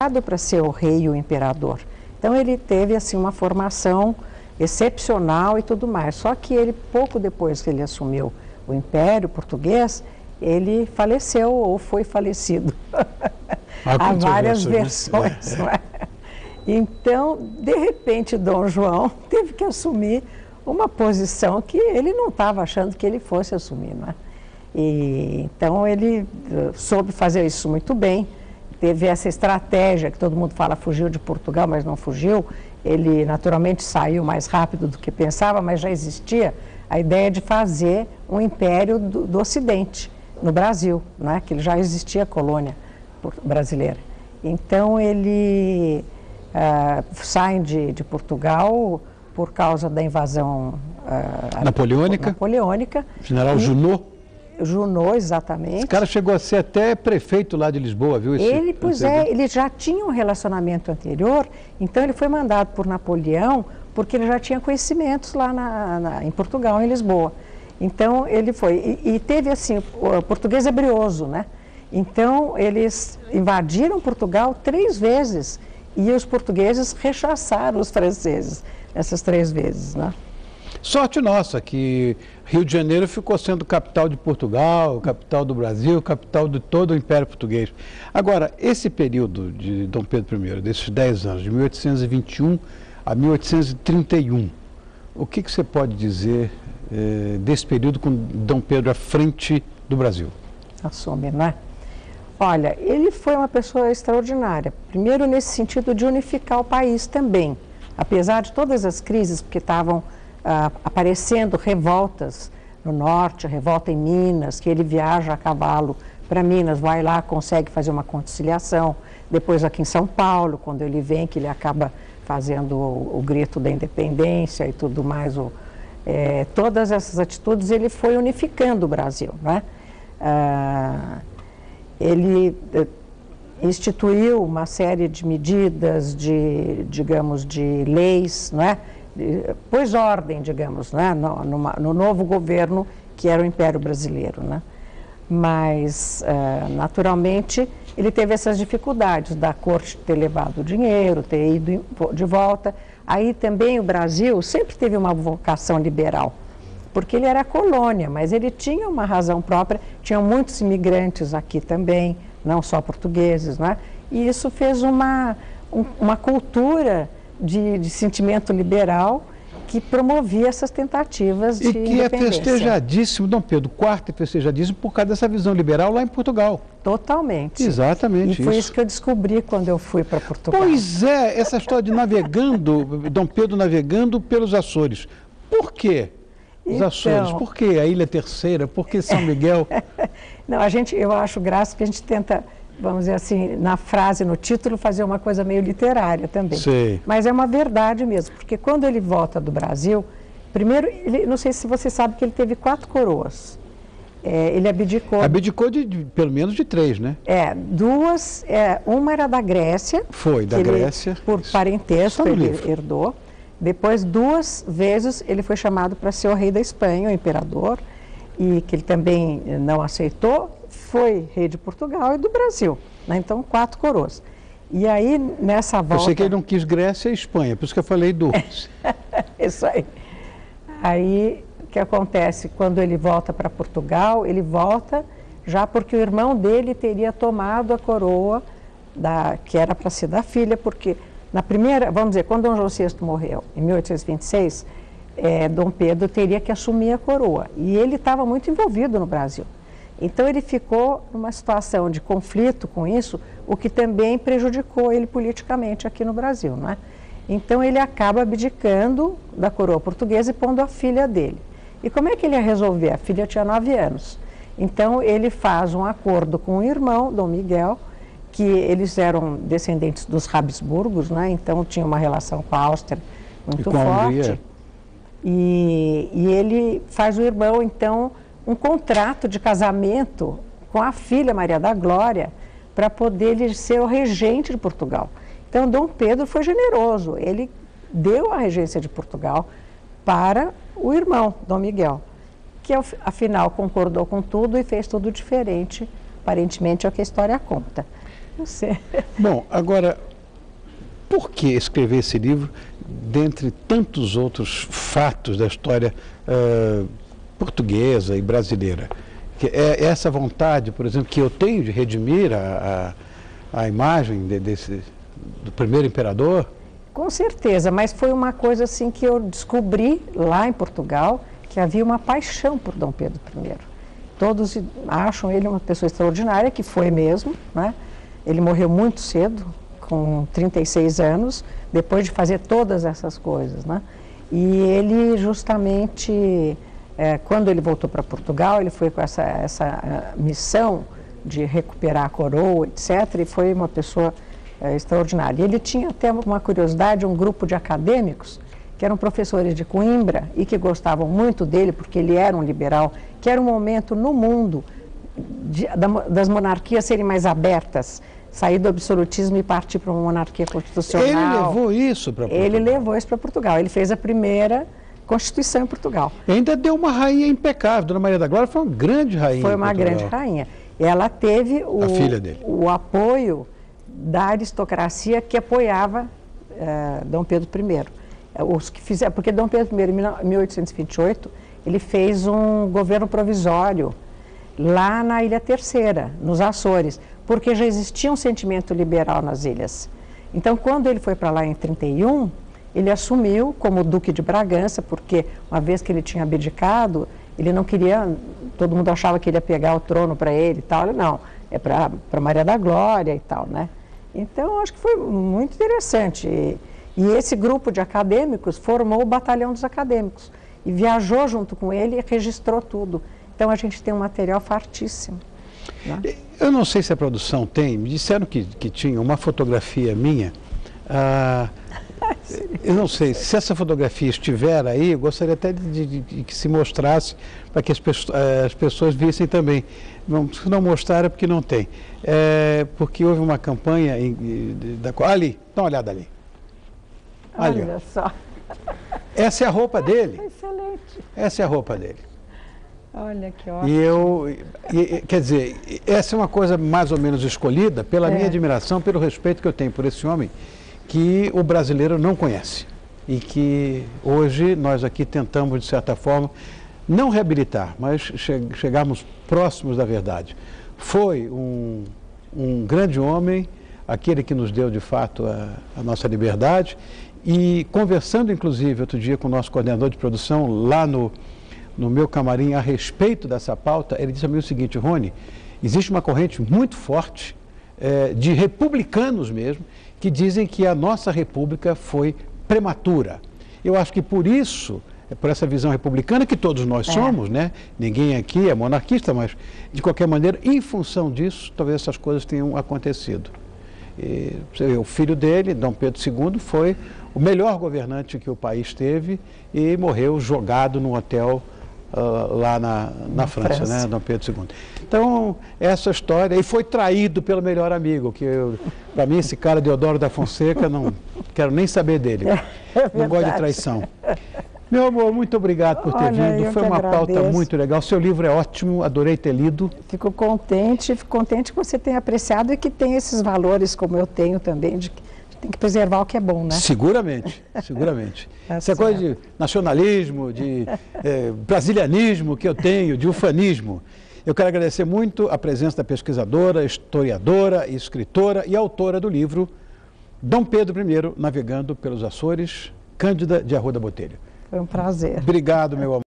indicado para ser o rei e o imperador. Então ele teve assim uma formação excepcional e tudo mais. Só que ele, pouco depois que ele assumiu o Império Português, ele faleceu ou foi falecido. Há várias versões. Né? Então, de repente, Dom João teve que assumir uma posição que ele não estava achando que ele fosse assumir. Né? Então, ele soube fazer isso muito bem. Teve essa estratégia que todo mundo fala, fugiu de Portugal, mas não fugiu. Ele, naturalmente, saiu mais rápido do que pensava, mas já existia a ideia de fazer um império do Ocidente, no Brasil, né? Que já existia a colônia brasileira. Então, ele sai de Portugal por causa da invasão napoleônica. General Junot. Junot, exatamente. Esse cara chegou a ser até prefeito lá de Lisboa, viu? Ele já tinha um relacionamento anterior, então ele foi mandado por Napoleão, porque ele já tinha conhecimentos lá em Portugal, em Lisboa. Então ele foi, e teve assim, o português é brioso, né? Então eles invadiram Portugal 3 vezes e os portugueses rechaçaram os franceses essas 3 vezes, né? Sorte nossa que Rio de Janeiro ficou sendo capital de Portugal, capital do Brasil, capital de todo o Império Português. Agora, esse período de Dom Pedro I, desses 10 anos, de 1821 a 1831, o que você pode dizer desse período com Dom Pedro à frente do Brasil? Assume, né? Olha, ele foi uma pessoa extraordinária. Primeiro, nesse sentido de unificar o país também. Apesar de todas as crises, porque estavam aparecendo revoltas no norte, revolta em Minas, que ele viaja a cavalo para Minas, vai lá, consegue fazer uma conciliação. Depois aqui em São Paulo, quando ele vem, que ele acaba fazendo o grito da independência e tudo mais. Todas essas atitudes ele foi unificando o Brasil, né? Ele instituiu uma série de medidas, digamos, de leis, né? Pôs ordem, digamos, né? no novo governo que era o Império Brasileiro, né? Mas, naturalmente, ele teve essas dificuldades da corte ter levado o dinheiro, ter ido de volta. Aí também o Brasil sempre teve uma vocação liberal, porque ele era colônia, mas ele tinha uma razão própria, tinham muitos imigrantes aqui também, não só portugueses, né? E isso fez uma cultura de sentimento liberal que promovia essas tentativas de independência. E que é festejadíssimo, Dom Pedro IV é festejadíssimo por causa dessa visão liberal lá em Portugal. Totalmente. Exatamente. E foi isso que eu descobri quando eu fui para Portugal. Pois é, essa história de navegando, Dom Pedro navegando pelos Açores. Por quê? Os Açores, por que a Ilha Terceira? Por que São Miguel? Não, eu acho graça que a gente tenta, vamos dizer assim, na frase, no título, fazer uma coisa meio literária também. Sei. Mas é uma verdade mesmo, porque quando ele volta do Brasil, primeiro, não sei se você sabe que ele teve 4 coroas. Ele abdicou... Abdicou de pelo menos de 3, né? 2, uma era da Grécia. Foi, da Grécia. Por parentesco, ele herdou. Depois, 2 vezes, ele foi chamado para ser o rei da Espanha, o imperador, e que ele também não aceitou, foi rei de Portugal e do Brasil, né? Então, 4 coroas. E aí, nessa volta... Eu sei que ele não quis Grécia e Espanha, por isso que eu falei 2. Isso aí. Aí, o que acontece? Quando ele volta para Portugal, ele volta já porque o irmão dele teria tomado a coroa, que era para ser da filha, porque... Na primeira, vamos dizer, quando Dom João VI morreu, em 1826, Dom Pedro teria que assumir a coroa. E ele estava muito envolvido no Brasil. Então, ele ficou numa situação de conflito com isso, o que também prejudicou ele politicamente aqui no Brasil, não é? Então, ele acaba abdicando da coroa portuguesa e pondo a filha dele. E como é que ele ia resolver? A filha tinha 9 anos. Então, ele faz um acordo com o irmão, Dom Miguel, que eles eram descendentes dos Habsburgos, né? Então tinha uma relação com a Áustria muito forte. E ele faz o irmão, então, um contrato de casamento com a filha Maria da Glória para poder ele ser o regente de Portugal. Então, Dom Pedro foi generoso, ele deu a regência de Portugal para o irmão, Dom Miguel, que afinal concordou com tudo e fez tudo diferente, aparentemente é o que a história conta. Eu sei. Bom, agora, por que escrever esse livro, dentre tantos outros fatos da história portuguesa e brasileira? É essa vontade, por exemplo, que eu tenho de redimir a imagem do primeiro imperador? Com certeza, mas foi uma coisa assim que eu descobri lá em Portugal, que havia uma paixão por Dom Pedro I. Todos acham ele uma pessoa extraordinária, que foi mesmo, né? Ele morreu muito cedo, com 36 anos, depois de fazer todas essas coisas, né? E ele justamente, quando ele voltou para Portugal, ele foi com essa missão de recuperar a coroa, etc., e foi uma pessoa extraordinária. Ele tinha até uma curiosidade, um grupo de acadêmicos, que eram professores de Coimbra e que gostavam muito dele, porque ele era um liberal, que era um momento no mundo das monarquias serem mais abertas, sair do absolutismo e partir para uma monarquia constitucional. Ele levou isso para Portugal? Ele levou isso para Portugal. Ele fez a primeira Constituição em Portugal. E ainda deu uma rainha impecável. Dona Maria da Glória foi uma grande rainha. Foi uma grande rainha. Ela teve a filha dele. O apoio da aristocracia que apoiava Dom Pedro I. Os que fizeram, porque Dom Pedro I, em 1828, ele fez um governo provisório lá na Ilha Terceira, nos Açores, porque já existia um sentimento liberal nas ilhas. Então, quando ele foi para lá em 31, ele assumiu como Duque de Bragança, porque uma vez que ele tinha abdicado, ele não queria, todo mundo achava que ele ia pegar o trono para ele e tal. Ele, não, é para Maria da Glória e tal, né? Então, acho que foi muito interessante. E esse grupo de acadêmicos formou o Batalhão dos Acadêmicos e viajou junto com ele e registrou tudo. Então, a gente tem um material fartíssimo. Né? Eu não sei se a produção tem, me disseram que tinha uma fotografia minha. Eu não sei, se essa fotografia estiver aí, eu gostaria até de que se mostrasse para que as pessoas vissem também. Se não mostrar é porque não tem. Porque houve uma campanha ali, dá uma olhada ali. Ali, olha só. Essa é a roupa dele. Excelente. Essa é a roupa dele. Olha que ótimo. Quer dizer, essa é uma coisa mais ou menos escolhida pela minha admiração, pelo respeito que eu tenho por esse homem, que o brasileiro não conhece. E que hoje nós aqui tentamos, de certa forma, não reabilitar, mas chegarmos próximos da verdade. Foi um grande homem, aquele que nos deu, de fato, a nossa liberdade. E conversando, inclusive, outro dia com o nosso coordenador de produção, lá no meu camarim, a respeito dessa pauta, ele disse a mim o seguinte: Rony, existe uma corrente muito forte de republicanos mesmo, que dizem que a nossa república foi prematura. Eu acho que por isso, por essa visão republicana, que todos nós somos, né? Ninguém aqui é monarquista, mas, de qualquer maneira, em função disso, talvez essas coisas tenham acontecido. O filho dele, Dom Pedro II, foi o melhor governante que o país teve e morreu jogado num hotel lá na França, né, Dom Pedro II. Então, essa história, e foi traído pelo melhor amigo, que para mim esse cara Deodoro da Fonseca, não quero nem saber dele, não gosto de traição. Meu amor, muito obrigado por ter vindo, foi uma pauta muito legal, seu livro é ótimo, adorei ter lido. Fico contente que você tenha apreciado e que tenha esses valores como eu tenho também, de que tem que preservar o que é bom, né? Seguramente, seguramente. Essa coisa de nacionalismo, de brasilianismo que eu tenho, de ufanismo. Eu quero agradecer muito a presença da pesquisadora, historiadora, escritora e autora do livro Dom Pedro I, Navegando pelos Açores, Cândida de Arruda Botelho. Foi um prazer. Obrigado, meu amor.